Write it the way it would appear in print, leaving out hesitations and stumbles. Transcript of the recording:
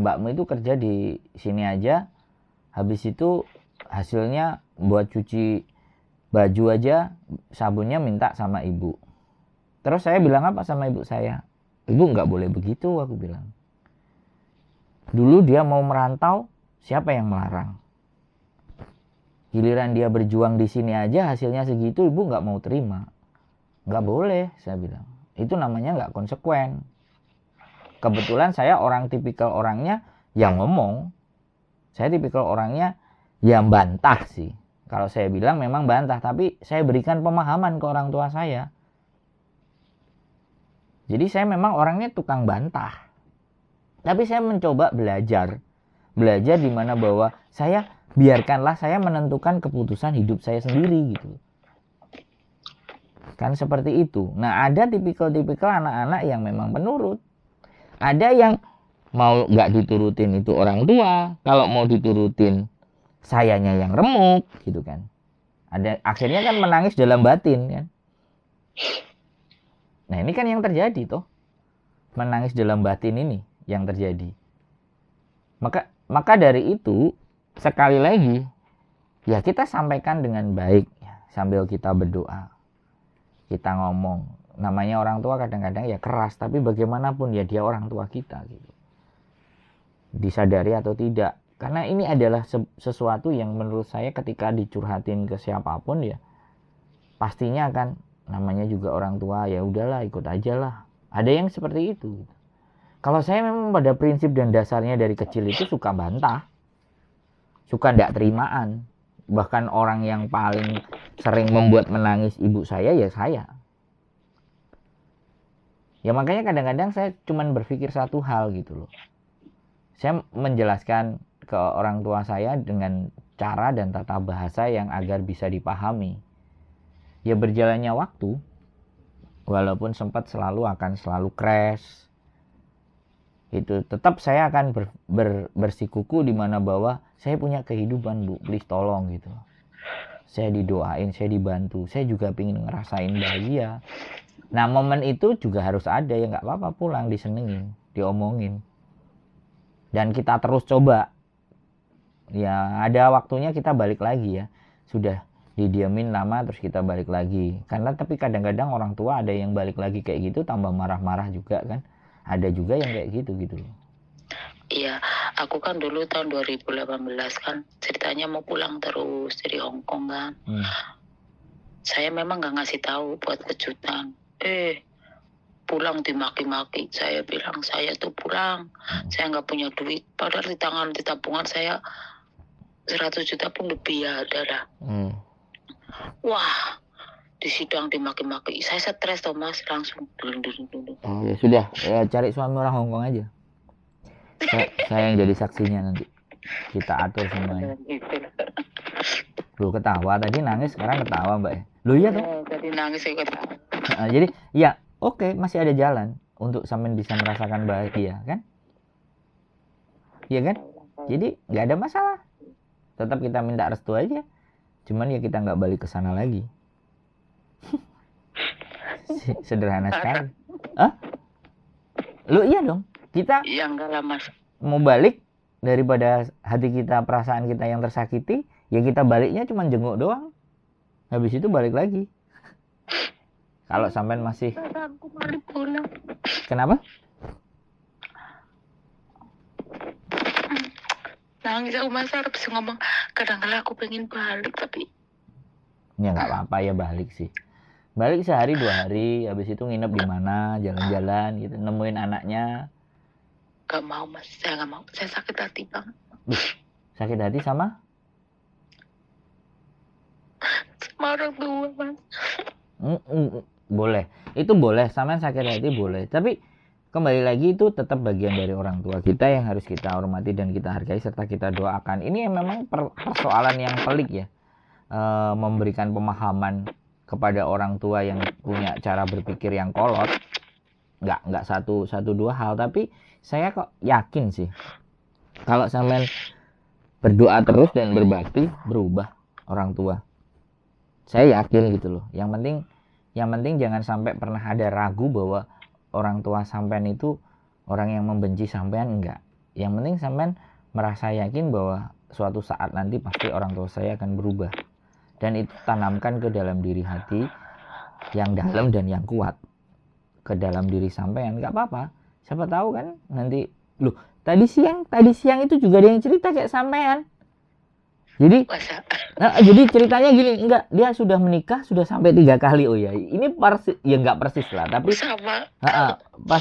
mbakmu itu kerja di sini aja, habis itu hasilnya buat cuci baju aja sabunnya minta sama ibu. Terus saya bilang apa sama ibu saya? Ibu nggak boleh begitu, aku bilang. Dulu dia mau merantau, siapa yang melarang? Giliran dia berjuang di sini aja hasilnya segitu, ibu nggak mau terima. Nggak boleh, saya bilang. Itu namanya nggak konsekuen. Kebetulan saya tipikal orangnya yang ngomong. Saya tipikal orangnya yang bantah sih. Kalau saya bilang memang bantah, tapi saya berikan pemahaman ke orang tua saya. Jadi saya memang orangnya tukang bantah. Tapi saya mencoba belajar. Belajar di mana bahwa biarkanlah saya menentukan keputusan hidup saya sendiri gitu. Kan seperti itu. Nah, ada tipikal-tipikal anak-anak yang memang penurut. Ada yang mau nggak diturutin itu orang tua. Kalau mau diturutin sayanya yang remuk gitu kan. Akhirnya kan menangis dalam batin kan. Nah, ini kan yang terjadi toh. Menangis dalam batin ini yang terjadi. Maka dari itu sekali lagi ya kita sampaikan dengan baik ya, sambil kita berdoa. Kita ngomong. Namanya orang tua kadang-kadang ya keras, tapi bagaimanapun ya dia orang tua kita gitu. Disadari atau tidak. Karena ini adalah sesuatu yang menurut saya ketika dicurhatin ke siapapun ya pastinya kan namanya juga orang tua, ya udahlah ikut aja lah. Ada yang seperti itu. Kalau saya memang pada prinsip dan dasarnya dari kecil itu suka bantah. Suka ndak terimaan. Bahkan orang yang paling sering membuat menangis ibu saya ya saya. Ya makanya kadang-kadang saya cuman berpikir satu hal gitu loh. Saya menjelaskan ke orang tua saya dengan cara dan tata bahasa yang agar bisa dipahami. Ya berjalannya waktu, walaupun sempat selalu crash, itu tetap saya akan bersikuku di mana bahwa saya punya kehidupan bu, please tolong gitu. Saya didoain, saya dibantu, saya juga pengen ngerasain bahagia. Nah momen itu juga harus ada, ya nggak apa-apa pulang disenengin, diomongin, dan kita terus coba. Ya ada waktunya kita balik lagi ya, sudah didiamin lama terus kita balik lagi. Karena tapi kadang-kadang orang tua ada yang balik lagi kayak gitu tambah marah-marah juga kan. Ada juga yang kayak gitu loh. Iya, aku kan dulu tahun 2018 kan ceritanya mau pulang terus dari Hong Kong kan. Saya memang nggak ngasih tahu buat kejutan. Pulang dimaki-maki. Saya bilang saya tuh pulang, saya nggak punya duit. Padahal di tabungan saya 100 juta pun lebih ya ada dah. Wah, di sidang dimaki-maki. Saya stres toh mas, langsung dulu. Oh ya sudah, ya cari suami orang Hong Kong aja. Saya yang jadi saksinya nanti. Kita atur semuanya. Lu ketawa tadi nangis, sekarang ketawa mbak ya. Lu iya tuh. Tadi nangis saya ketawa. Jadi ya oke, masih ada jalan untuk sampean bisa merasakan bahagia kan? Iya kan? Jadi nggak ada masalah. Tetap kita minta restu aja. Cuman ya kita nggak balik ke sana lagi. Sederhana sekali. Lu iya dong. Kita ya enggak lah mas. Mau balik daripada hati kita, perasaan kita yang tersakiti, ya kita baliknya cuma jenguk doang. Habis itu balik lagi. Kalau sampean masih aku balik pulang. Kenapa? Nangis aku mas, harus ngomong kadang-kadang aku pengen balik tapi ya nggak apa-apa ya balik sih. Balik sehari 2 hari, habis itu nginep di mana, jalan-jalan gitu, nemuin anaknya. Gak mau mas, saya gak mau, saya sakit hati banget. Sakit hati sama orang tua mas. Boleh, itu boleh, sampean sakit hati boleh, tapi kembali lagi itu tetap bagian dari orang tua kita yang harus kita hormati dan kita hargai serta kita doakan. Ini memang persoalan yang pelik ya, memberikan pemahaman kepada orang tua yang punya cara berpikir yang kolot. Nggak satu dua hal, tapi saya kok yakin sih kalau sampean berdoa terus dan berbakti berubah orang tua. Saya yakin gitu loh. Yang penting jangan sampai pernah ada ragu bahwa orang tua sampean itu orang yang membenci sampean, enggak. Yang penting sampean merasa yakin bahwa suatu saat nanti pasti orang tua saya akan berubah. Dan itu tanamkan ke dalam diri hati yang dalam dan yang kuat. Ke dalam diri sampean, nggak apa-apa. Siapa tahu kan nanti, loh tadi siang itu juga ada yang cerita kayak sampean. Jadi, jadi ceritanya gini, enggak, dia sudah menikah sudah sampai 3 kali. Oh ya, ini persis, ya nggak persis lah, tapi sama. pas